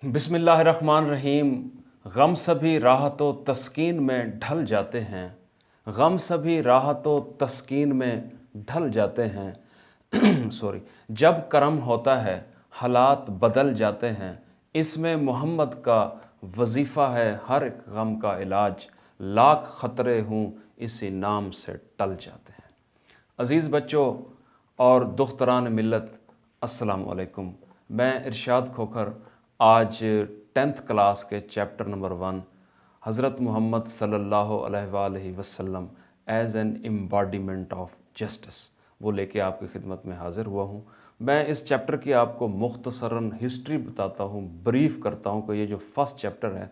بسم اللہ الرحمن الرحیم۔ غم سبھی راحت و تسکین میں ڈھل جاتے ہیں، غم سبھی راحت و تسکین میں ڈھل جاتے ہیں سوری جب کرم ہوتا ہے حالات بدل جاتے ہیں، اس میں محمد کا وظیفہ ہے ہر ایک غم کا علاج، لاکھ خطرے ہوں اسی نام سے ٹل جاتے ہیں۔ عزیز بچوں اور دختران ملت، السلام علیکم۔ میں ارشاد کھوکھر آج 10th کلاس کے چیپٹر نمبر 1 حضرت محمد صلی اللہ علیہ وآلہ وسلم as an embodiment of justice وہ لے کے آپ کی خدمت میں حاضر ہوا ہوں۔ میں اس چیپٹر کی آپ کو مختصراً ہسٹری بتاتا ہوں، بریف کرتا ہوں کہ یہ جو فرسٹ چیپٹر ہے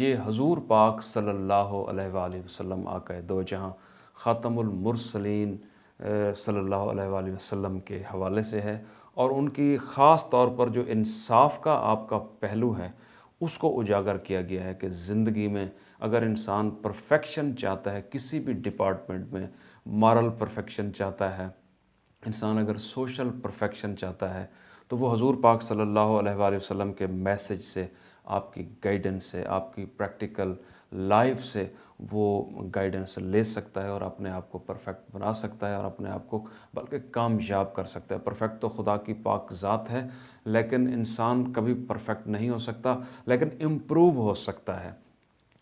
یہ حضور پاک صلی اللہ علیہ وآلہ وسلم آقا دو جہاں خاتم المرسلین صلی اللہ علیہ وآلہ وسلم کے حوالے سے ہے، اور ان کی خاص طور پر جو انصاف کا آپ کا پہلو ہے اس کو اجاگر کیا گیا ہے کہ زندگی میں اگر انسان پرفیکشن چاہتا ہے، کسی بھی ڈپارٹمنٹ میں مارل پرفیکشن چاہتا ہے، انسان اگر سوشل پرفیکشن چاہتا ہے تو وہ حضور پاک صلی اللہ علیہ وآلہ وسلم کے میسج سے، آپ کی گائیڈنس سے، آپ کی پریکٹیکل لائف سے وہ گائیڈنس لے سکتا ہے اور اپنے آپ کو پرفیکٹ بنا سکتا ہے اور اپنے آپ کو بلکہ کامیاب کر سکتا ہے۔ پرفیکٹ تو خدا کی پاک ذات ہے، لیکن انسان کبھی پرفیکٹ نہیں ہو سکتا، لیکن امپروو ہو سکتا ہے۔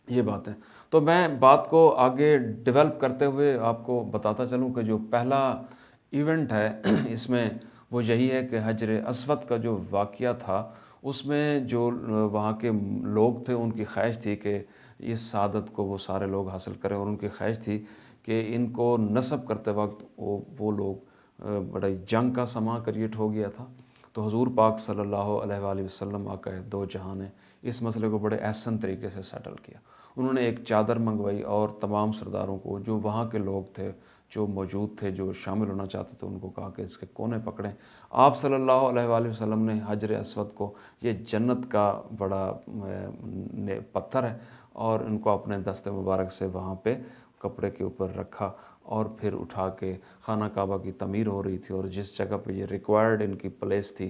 یہ بات ہے۔ تو میں بات کو آگے ڈیولپ کرتے ہوئے آپ کو بتاتا چلوں کہ جو پہلا ایونٹ ہے اس میں وہ یہی ہے کہ حجر اسود کا جو واقعہ تھا اس میں جو وہاں کے لوگ تھے ان کی خواہش تھی کہ اس سعادت کو وہ سارے لوگ حاصل کریں، اور ان کی خواہش تھی کہ ان کو نصب کرتے وقت وہ لوگ بڑا جنگ کا سماں کریٹ ہو گیا تھا۔ تو حضور پاک صلی اللہ علیہ وآلہ وسلم آقا دو جہاں نے اس مسئلے کو بڑے احسن طریقے سے سیٹل کیا۔ انہوں نے ایک چادر منگوائی اور تمام سرداروں کو جو وہاں کے لوگ تھے، جو موجود تھے، جو شامل ہونا چاہتے تھے، ان کو کہا کہ اس کے کونے پکڑیں۔ آپ صلی اللہ علیہ وآلہ وسلم نے حجر اسود کو، یہ جنت کا بڑا پتھر ہے، اور ان کو اپنے دست مبارک سے وہاں پہ کپڑے کے اوپر رکھا اور پھر اٹھا کے خانہ کعبہ کی تعمیر ہو رہی تھی، اور جس جگہ پہ یہ ریکوائرڈ ان کی پلیس تھی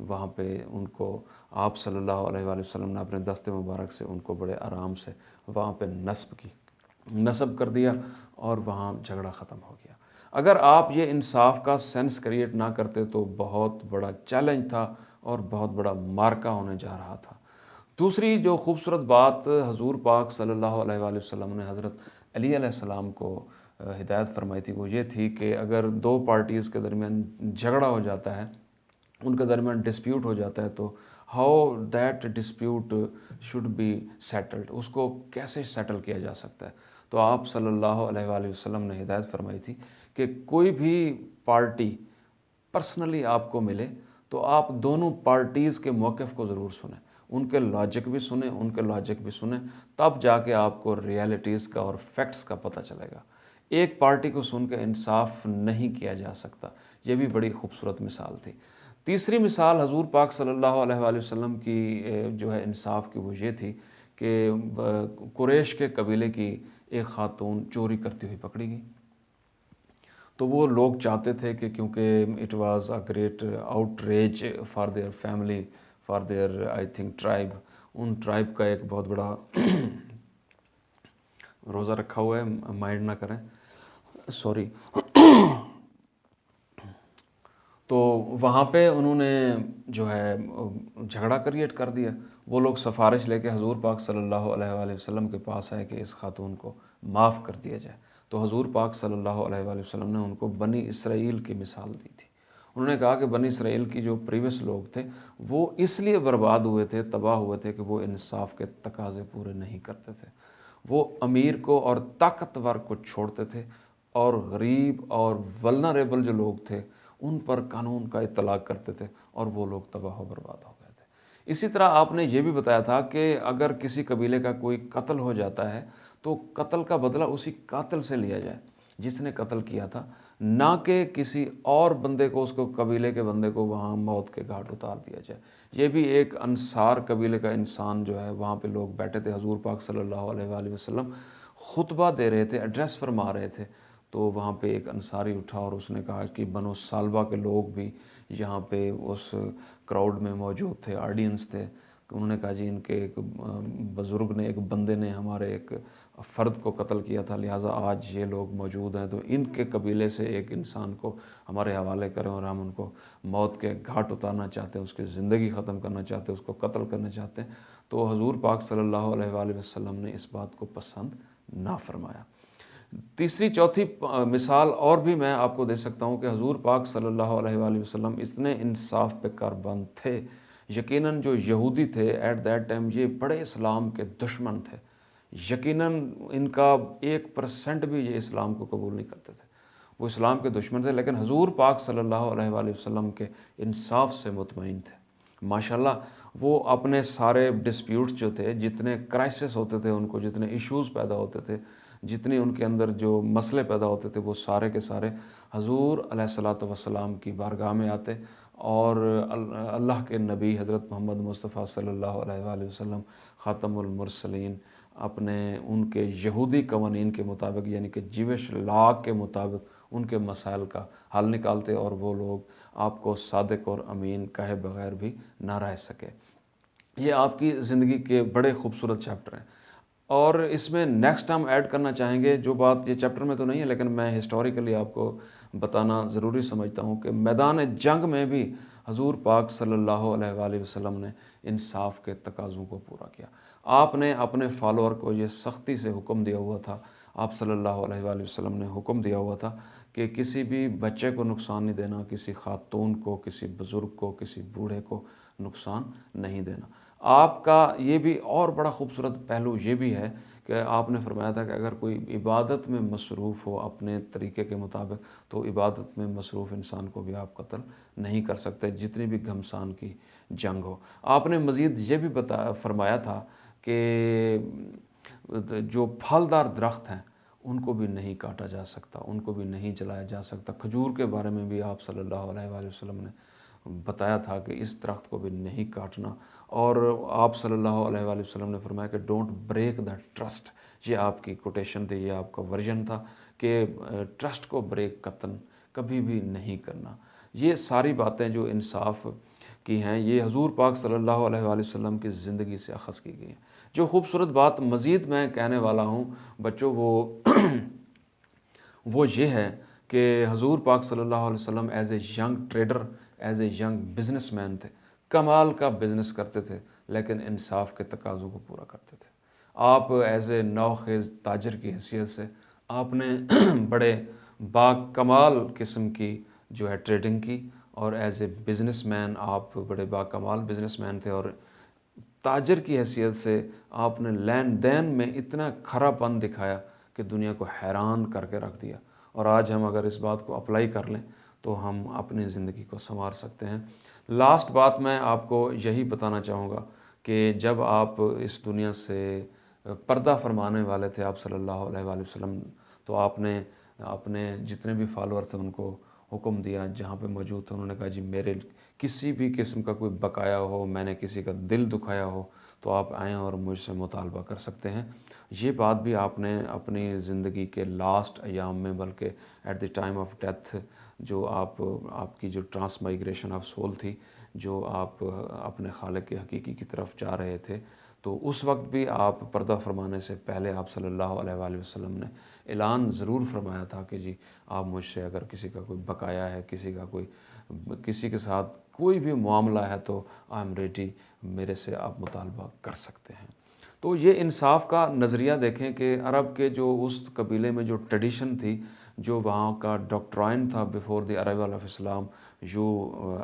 وہاں پہ ان کو آپ صلی اللہ علیہ وآلہ وسلم نے اپنے دست مبارک سے ان کو بڑے آرام سے وہاں پہ نصب کر دیا، اور وہاں جھگڑا ختم ہو گیا۔ اگر آپ یہ انصاف کا سینس کریٹ نہ کرتے تو بہت بڑا چیلنج تھا اور بہت بڑا مارکا ہونے جا رہا تھا۔ دوسری جو خوبصورت بات حضور پاک صلی اللہ علیہ وآلہ وسلم نے حضرت علی علیہ السلام کو ہدایت فرمائی تھی، وہ یہ تھی کہ اگر دو پارٹیز کے درمیان جھگڑا ہو جاتا ہے، ان کے درمیان ڈسپیوٹ ہو جاتا ہے، تو how that dispute should be settled, اس کو کیسے سیٹل کیا جا سکتا ہے۔ تو آپ صلی اللہ علیہ وآلہ وسلم نے ہدایت فرمائی تھی کہ کوئی بھی پارٹی پرسنلی آپ کو ملے تو آپ دونوں پارٹیز کے موقف کو ضرور سنیں، ان کے لاجک بھی سنیں، ان کے لاجک بھی سنیں، تب جا کے آپ کو ریالٹیز کا اور فیکٹس کا پتہ چلے گا۔ ایک پارٹی کو سن کے انصاف نہیں کیا جا سکتا۔ یہ بھی بڑی خوبصورت مثال تھی۔ تیسری مثال حضور پاک صلی اللہ علیہ وآلہ وسلم کی جو ہے انصاف کی، وہ یہ تھی کہ قریش کے قبیلے کی ایک خاتون چوری کرتی ہوئی پکڑی گئی۔ تو وہ لوگ چاہتے تھے کہ کیونکہ it was a great out raise for their family, for there I think tribe, in tribe کا ایک بہت بڑا روزہ رکھا ہوا ہے، مائنڈ نہ کریں، سوری۔ تو وہاں پہ انہوں نے جو ہے جھگڑا کریٹ کر دیا۔ وہ لوگ سفارش لے کے حضور پاک صلی اللہ علیہ وآلہ وسلم کے پاس آئے کہ اس خاتون کو معاف کر دیا جائے۔ تو حضور پاک صلی اللہ علیہ وآلہ وسلم نے ان کو بنی اسرائیل کی مثال دی تھی۔ انہوں نے کہا کہ بنی اسرائیل کی جو پریویس لوگ تھے وہ اس لیے برباد ہوئے تھے، تباہ ہوئے تھے کہ وہ انصاف کے تقاضے پورے نہیں کرتے تھے۔ وہ امیر کو اور طاقتور کو چھوڑتے تھے، اور غریب اور ولنریبل جو لوگ تھے ان پر قانون کا اطلاق کرتے تھے، اور وہ لوگ تباہ و برباد ہو گئے تھے۔ اسی طرح آپ نے یہ بھی بتایا تھا کہ اگر کسی قبیلے کا کوئی قتل ہو جاتا ہے تو قتل کا بدلہ اسی قاتل سے لیا جائے جس نے قتل کیا تھا، نہ کہ کسی اور بندے کو، اس کو قبیلے کے بندے کو وہاں موت کے گھاٹ اتار دیا جائے۔ یہ بھی ایک انصار قبیلے کا انسان جو ہے، وہاں پہ لوگ بیٹھے تھے، حضور پاک صلی اللہ علیہ وآلہ وسلم خطبہ دے رہے تھے، ایڈریس فرما رہے تھے، تو وہاں پہ ایک انصاری اٹھا اور اس نے کہا کہ بنو سالبہ کے لوگ بھی یہاں پہ اس کراؤڈ میں موجود تھے، آڈینس تھے، کہ انہوں نے کہا جی ان کے ایک بزرگ نے، ایک بندے نے ہمارے ایک فرد کو قتل کیا تھا، لہٰذا آج یہ لوگ موجود ہیں تو ان کے قبیلے سے ایک انسان کو ہمارے حوالے کریں اور ہم ان کو موت کے گھاٹ اتارنا چاہتے ہیں، اس کی زندگی ختم کرنا چاہتے ہیں، اس کو قتل کرنا چاہتے ہیں۔ تو حضور پاک صلی اللہ علیہ وآلہ وسلم نے اس بات کو پسند نہ فرمایا۔ تیسری چوتھی مثال اور بھی میں آپ کو دے سکتا ہوں کہ حضور پاک صلی اللہ علیہ وآلہ وسلم اتنے انصاف پہ کاربند تھے، یقیناً جو یہودی تھے ایٹ دیٹ ٹائم یہ بڑے اسلام کے دشمن تھے، یقیناً ان کا 1% بھی یہ اسلام کو قبول نہیں کرتے تھے، وہ اسلام کے دشمن تھے، لیکن حضور پاک صلی اللہ علیہ وآلہ وسلم کے انصاف سے مطمئن تھے۔ ماشاءاللہ وہ اپنے سارے ڈسپیوٹس جو تھے، جتنے کرائسس ہوتے تھے ان کو، جتنے ایشوز پیدا ہوتے تھے، جتنی ان کے اندر جو مسئلے پیدا ہوتے تھے، وہ سارے کے سارے حضور علیہ الصلوۃ والسلام کی بارگاہ میں آتے اور اللہ کے نبی حضرت محمد مصطفیٰ صلی اللہ علیہ وآلہ وسلم خاتم المرسلین اپنے ان کے یہودی قوانین کے مطابق، یعنی کہ جیوش لا کے مطابق ان کے مسائل کا حل نکالتے اور وہ لوگ آپ کو صادق اور امین کہے بغیر بھی نہ رہ سکے۔ یہ آپ کی زندگی کے بڑے خوبصورت چیپٹر ہیں، اور اس میں نیکسٹ ہم ایڈ کرنا چاہیں گے جو بات یہ چیپٹر میں تو نہیں ہے لیکن میں ہسٹوریکلی آپ کو بتانا ضروری سمجھتا ہوں کہ میدان جنگ میں بھی حضور پاک صلی اللہ علیہ وآلہ وسلم نے انصاف کے تقاضوں کو پورا کیا۔ آپ نے اپنے فالوور کو یہ سختی سے حکم دیا ہوا تھا، آپ صلی اللہ علیہ وآلہ وسلم نے حکم دیا ہوا تھا کہ کسی بھی بچے کو نقصان نہیں دینا، کسی خاتون کو، کسی بزرگ کو، کسی بوڑھے کو نقصان نہیں دینا۔ آپ کا یہ بھی اور بڑا خوبصورت پہلو یہ بھی ہے کہ آپ نے فرمایا تھا کہ اگر کوئی عبادت میں مصروف ہو اپنے طریقے کے مطابق تو عبادت میں مصروف انسان کو بھی آپ قتل نہیں کر سکتے، جتنی بھی گھمسان کی جنگ ہو۔ آپ نے مزید یہ بھی فرمایا تھا کہ جو پھلدار درخت ہیں ان کو بھی نہیں کاٹا جا سکتا، ان کو بھی نہیں جلایا جا سکتا۔ کھجور کے بارے میں بھی آپ صلی اللہ علیہ وآلہ وسلم نے بتایا تھا کہ اس درخت کو بھی نہیں کاٹنا، اور آپ صلی اللہ علیہ وآلہ وسلم نے فرمایا کہ ڈونٹ بریک دا ٹرسٹ۔ یہ آپ کی کوٹیشن تھی، یہ آپ کا ورژن تھا کہ ٹرسٹ کو بریک قطعاً کبھی بھی نہیں کرنا۔ یہ ساری باتیں جو انصاف کی ہیں یہ حضور پاک صلی اللہ علیہ وآلہ وسلم کی زندگی سے اخذ کی گئی ہیں۔ جو خوبصورت بات مزید میں کہنے والا ہوں بچوں وہ یہ ہے کہ حضور پاک صلی اللہ علیہ وسلم as a young trader, as a young business man تھے، کمال کا بزنس کرتے تھے لیکن انصاف کے تقاضوں کو پورا کرتے تھے۔ آپ ایز اے نوخیز تاجر کی حیثیت سے آپ نے بڑے با کمال قسم کی جو ہے ٹریڈنگ کی، اور ایز اے بزنس مین آپ بڑے با کمال بزنس مین تھے، اور تاجر کی حیثیت سے آپ نے لین دین میں اتنا کھرا پن دکھایا کہ دنیا کو حیران کر کے رکھ دیا۔ اور آج ہم اگر اس بات کو اپلائی کر لیں تو ہم اپنی زندگی کو سنوار سکتے ہیں۔ لاسٹ بات میں آپ کو یہی بتانا چاہوں گا کہ جب آپ اس دنیا سے پردہ فرمانے والے تھے آپ صلی اللہ علیہ وآلہ وسلم، تو آپ نے اپنے جتنے بھی فالوور تھے ان کو حکم دیا، جہاں پہ موجود تھے انہوں نے کہا جی میرے کسی بھی قسم کا کوئی بقایا ہو، میں نے کسی کا دل دکھایا ہو تو آپ آئیں اور مجھ سے مطالبہ کر سکتے ہیں۔ یہ بات بھی آپ نے اپنی زندگی کے لاسٹ ایام میں، بلکہ at the time of death, جو آپ کی جو ٹرانس مائگریشن آف سول تھی، جو آپ اپنے خالق کے حقیقی کی طرف جا رہے تھے، تو اس وقت بھی آپ پردہ فرمانے سے پہلے آپ صلی اللہ علیہ وآلہ وسلم نے اعلان ضرور فرمایا تھا کہ جی آپ مجھ سے اگر کسی کا کوئی بقایا ہے، کسی کے ساتھ کوئی بھی معاملہ ہے تو آئی ایم ریڈی، میرے سے آپ مطالبہ کر سکتے ہیں۔ تو یہ انصاف کا نظریہ دیکھیں کہ عرب کے جو اس قبیلے میں جو ٹریڈیشن تھی، جو وہاں کا ڈاکٹرائن تھا before the arrival of Islam, you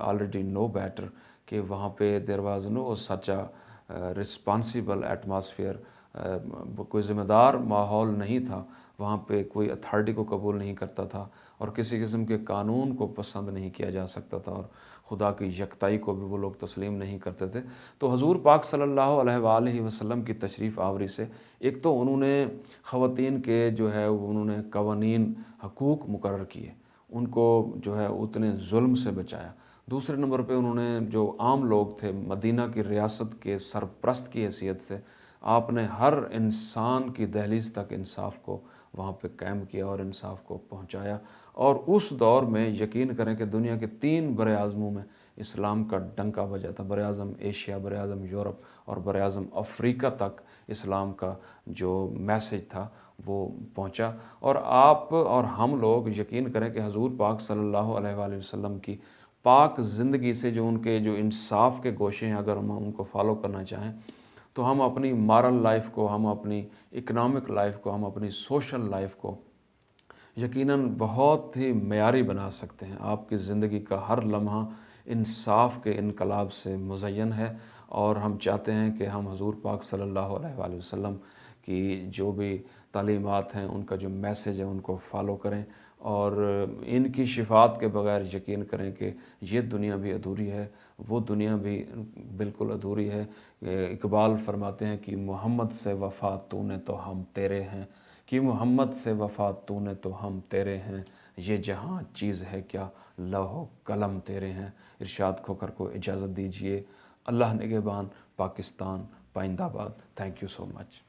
already know better, کہ وہاں پہ there was no such a responsible atmosphere, کوئی ذمہ دار ماحول نہیں تھا وہاں پہ، کوئی اتھارٹی کو قبول نہیں کرتا تھا، اور کسی قسم کے قانون کو پسند نہیں کیا جا سکتا تھا، اور خدا کی یکتائی کو بھی وہ لوگ تسلیم نہیں کرتے تھے۔ تو حضور پاک صلی اللہ علیہ وآلہ وسلم کی تشریف آوری سے ایک تو انہوں نے خواتین کے جو ہے انہوں نے قوانین، حقوق مقرر کیے، ان کو جو ہے اتنے ظلم سے بچایا۔ دوسرے نمبر پہ انہوں نے جو عام لوگ تھے، مدینہ کی ریاست کے سرپرست کی حیثیت سے آپ نے ہر انسان کی دہلیز تک انصاف کو وہاں پہ قائم کیا اور انصاف کو پہنچایا، اور اس دور میں یقین کریں کہ دنیا کے 3 بر اعظموں میں اسلام کا ڈنکا بجا تھا۔ بر اعظم ایشیا، بر اعظم یورپ اور بر اعظم افریقہ تک اسلام کا جو میسج تھا وہ پہنچا، اور آپ اور ہم لوگ یقین کریں کہ حضور پاک صلی اللہ علیہ وآلہ وسلم کی پاک زندگی سے جو ان کے جو انصاف کے گوشے ہیں، اگر ہم ان کو فالو کرنا چاہیں تو ہم اپنی مارل لائف کو، ہم اپنی اکنامک لائف کو، ہم اپنی سوشل لائف کو یقیناً بہت ہی معیاری بنا سکتے ہیں۔ آپ کی زندگی کا ہر لمحہ انصاف کے انقلاب سے مزین ہے، اور ہم چاہتے ہیں کہ ہم حضور پاک صلی اللہ علیہ وآلہ وسلم کی جو بھی تعلیمات ہیں، ان کا جو میسج ہے، ان کو فالو کریں، اور ان کی شفاعت کے بغیر یقین کریں کہ یہ دنیا بھی ادھوری ہے، وہ دنیا بھی بالکل ادھوری ہے۔ اقبال فرماتے ہیں کہ محمد سے وفا تو نے تو ہم تیرے ہیں، کہ محمد سے وفا تو نے تو ہم تیرے ہیں، یہ جہاں چیز ہے کیا لوح و قلم تیرے ہیں۔ ارشاد کھوکر کو اجازت دیجیے۔ اللہ نگہبان، پاکستان پائندہ باد۔ Thank you so much.